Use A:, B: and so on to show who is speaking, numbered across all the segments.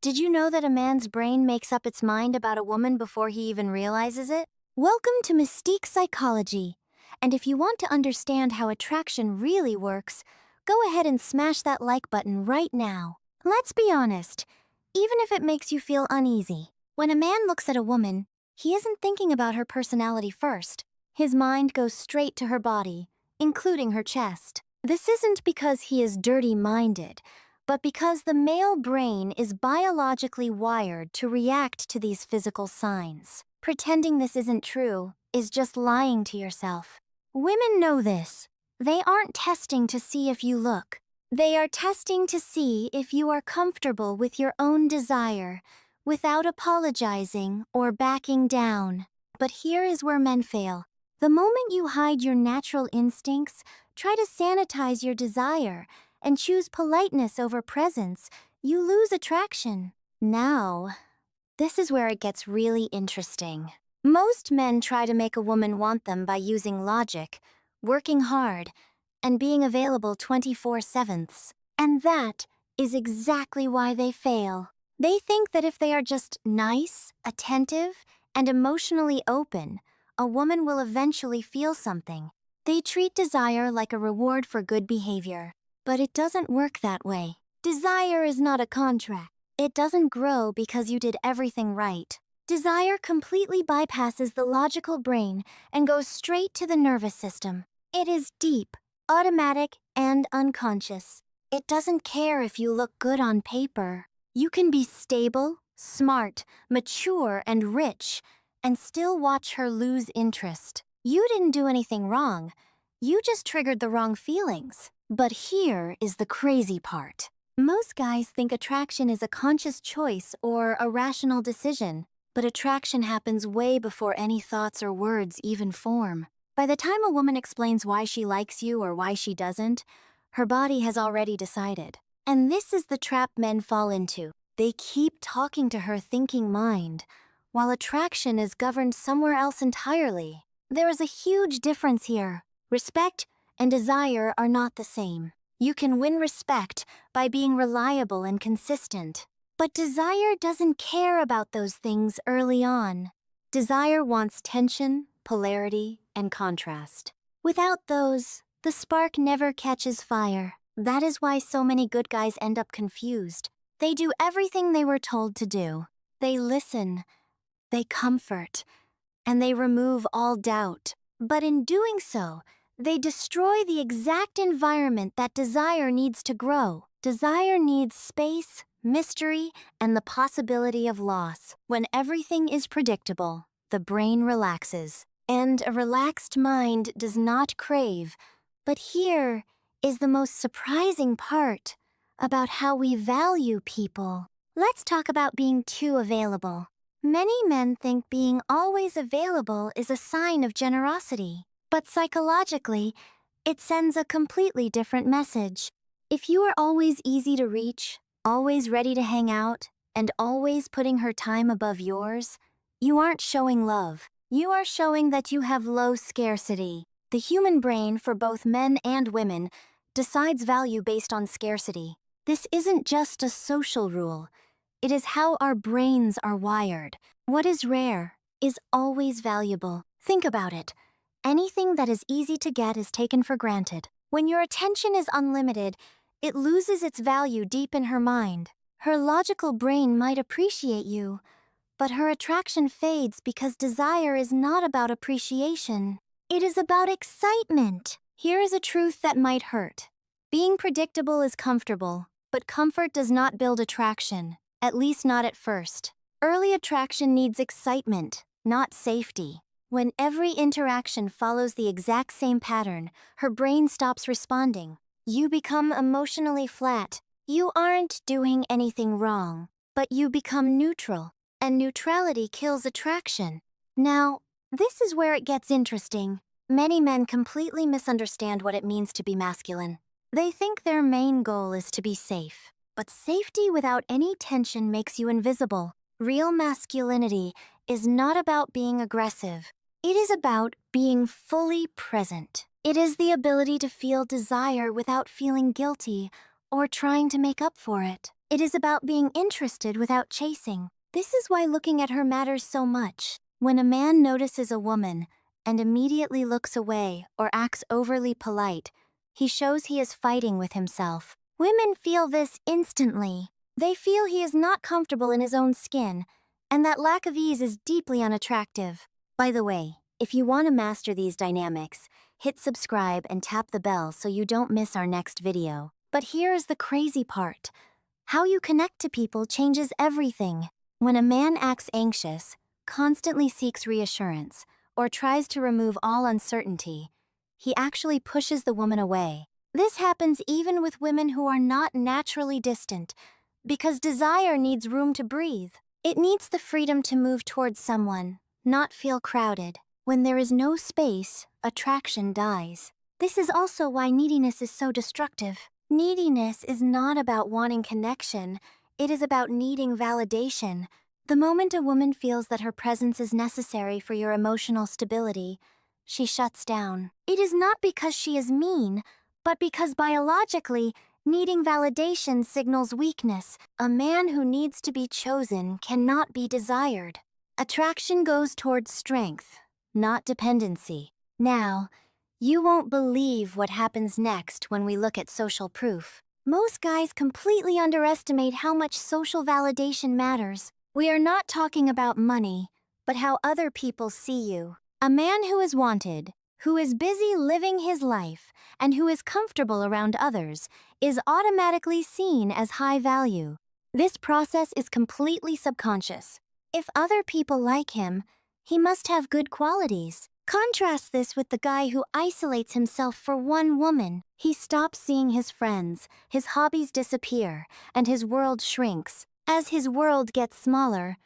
A: Did you know that a man's brain makes up its mind about a woman before he even realizes it? Welcome to Mystique Psychology. And if you want to understand how attraction really works, go ahead and smash that like button right now. Let's be honest, even if it makes you feel uneasy, when a man looks at a woman, he isn't thinking about her personality first. His mind goes straight to her body, including her chest. This isn't because he is dirty-minded, but because the male brain is biologically wired to react to these physical signs. Pretending this isn't true is just lying to yourself. Women know this. They aren't testing to see if you look. They are testing to see if you are comfortable with your own desire, without apologizing or backing down. But here is where men fail. The moment you hide your natural instincts, try to sanitize your desire, and choose politeness over presence, you lose attraction. Now, this is where it gets really interesting. Most men try to make a woman want them by using logic, working hard, and being available 24/7. And that is exactly why they fail. They think that if they are just nice, attentive, and emotionally open, a woman will eventually feel something. They treat desire like a reward for good behavior. But it doesn't work that way. Desire is not a contract. It doesn't grow because you did everything right. Desire completely bypasses the logical brain and goes straight to the nervous system. It is deep, automatic, and unconscious. It doesn't care if you look good on paper. You can be stable, smart, mature, and rich, and still watch her lose interest. You didn't do anything wrong. You just triggered the wrong feelings. But here is the crazy part. Most guys think attraction is a conscious choice or a rational decision, but attraction happens way before any thoughts or words even form. By the time a woman explains why she likes you or why she doesn't, her body has already decided. And this is the trap men fall into. They keep talking to her thinking mind, while attraction is governed somewhere else entirely. There is a huge difference here. Respect and desire are not the same. You can win respect by being reliable and consistent. But desire doesn't care about those things early on. Desire wants tension, polarity, and contrast. Without those, the spark never catches fire. That is why so many good guys end up confused. They do everything they were told to do. They listen, they comfort, and they remove all doubt. But in doing so, they destroy the exact environment that desire needs to grow. Desire needs space, mystery, and the possibility of loss. When everything is predictable, the brain relaxes. And a relaxed mind does not crave. But here is the most surprising part about how we value people. Let's talk about being too available. Many men think being always available is a sign of generosity. But psychologically, it sends a completely different message. If you are always easy to reach, always ready to hang out, and always putting her time above yours, you aren't showing love. You are showing that you have low scarcity. The human brain, for both men and women, decides value based on scarcity. This isn't just a social rule. It is how our brains are wired. What is rare is always valuable. Think about it. Anything that is easy to get is taken for granted. When your attention is unlimited, it loses its value deep in her mind. Her logical brain might appreciate you, but her attraction fades because desire is not about appreciation. It is about excitement. Here is a truth that might hurt. Being predictable is comfortable, but comfort does not build attraction, at least not at first. Early attraction needs excitement, not safety. When every interaction follows the exact same pattern, her brain stops responding. You become emotionally flat. You aren't doing anything wrong, but you become neutral, and neutrality kills attraction. Now, this is where it gets interesting. Many men completely misunderstand what it means to be masculine. They think their main goal is to be safe, but safety without any tension makes you invisible. Real masculinity is not about being aggressive. It is about being fully present. It is the ability to feel desire without feeling guilty or trying to make up for it. It is about being interested without chasing. This is why looking at her matters so much. When a man notices a woman and immediately looks away or acts overly polite, he shows he is fighting with himself. Women feel this instantly. They feel he is not comfortable in his own skin, and that lack of ease is deeply unattractive. By the way, if you want to master these dynamics, hit subscribe and tap the bell so you don't miss our next video. But here is the crazy part. How you connect to people changes everything. When a man acts anxious, constantly seeks reassurance, or tries to remove all uncertainty, he actually pushes the woman away. This happens even with women who are not naturally distant, because desire needs room to breathe. It needs the freedom to move towards someone, not feel crowded. When there is no space, attraction dies. This is also why neediness is so destructive. Neediness is not about wanting connection, it is about needing validation. The moment a woman feels that her presence is necessary for your emotional stability, she shuts down. It is not because she is mean, but because biologically, needing validation signals weakness. A man who needs to be chosen cannot be desired. Attraction goes towards strength, not dependency. Now, you won't believe what happens next when we look at social proof. Most guys completely underestimate how much social validation matters. We are not talking about money, but how other people see you. A man who is wanted, who is busy living his life, and who is comfortable around others, is automatically seen as high value. This process is completely subconscious. If other people like him, he must have good qualities. Contrast this with the guy who isolates himself for one woman. He stops seeing his friends, his hobbies disappear, and his world shrinks. As his world gets smaller,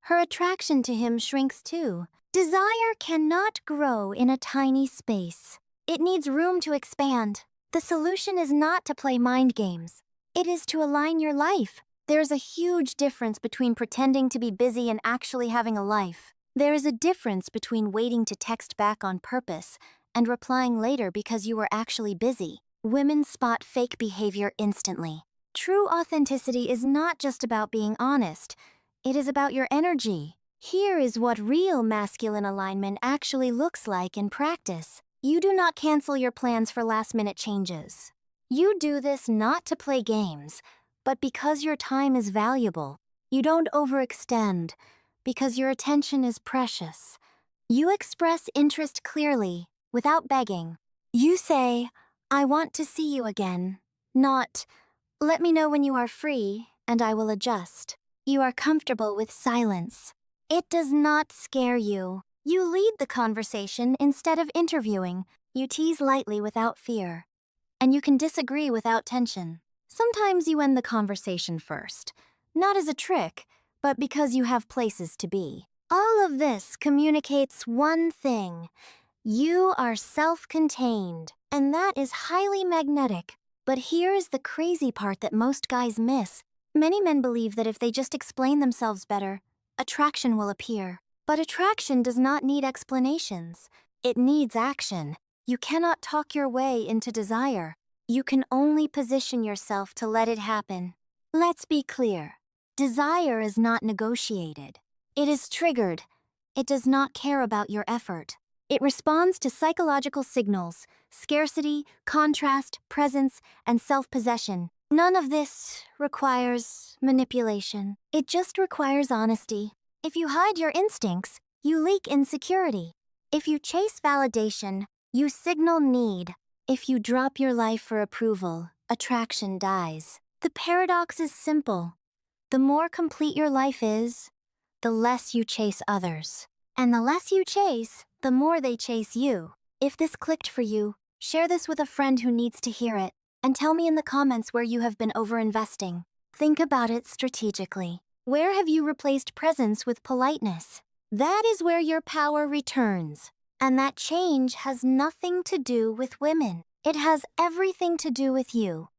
A: her attraction to him shrinks too. Desire cannot grow in a tiny space. It needs room to expand. The solution is not to play mind games. It is to align your life. There's a huge difference between pretending to be busy and actually having a life. There is a difference between waiting to text back on purpose and replying later because you were actually busy. Women spot fake behavior instantly. True authenticity is not just about being honest. It is about your energy. Here is what real masculine alignment actually looks like in practice. You do not cancel your plans for last-minute changes. You do this not to play games, but because your time is valuable. You don't overextend, because your attention is precious. You express interest clearly, without begging. You say, "I want to see you again," not, "Let me know when you are free, and I will adjust." You are comfortable with silence. It does not scare you. You lead the conversation instead of interviewing. You tease lightly without fear. And you can disagree without tension. Sometimes you end the conversation first, not as a trick, but because you have places to be. All of this communicates one thing. You are self-contained, and that is highly magnetic. But here is the crazy part that most guys miss. Many men believe that if they just explain themselves better, attraction will appear. But attraction does not need explanations. It needs action. You cannot talk your way into desire. You can only position yourself to let it happen. Let's be clear. Desire is not negotiated. It is triggered. It does not care about your effort. It responds to psychological signals, scarcity, contrast, presence, and self-possession. None of this requires manipulation. It just requires honesty. If you hide your instincts, you leak insecurity. If you chase validation, you signal need. If you drop your life for approval, attraction dies. The paradox is simple. The more complete your life is, the less you chase others. And the less you chase, the more they chase you. If this clicked for you, share this with a friend who needs to hear it, and tell me in the comments where you have been overinvesting. Think about it strategically. Where have you replaced presence with politeness? That is where your power returns. And that change has nothing to do with women. It has everything to do with you.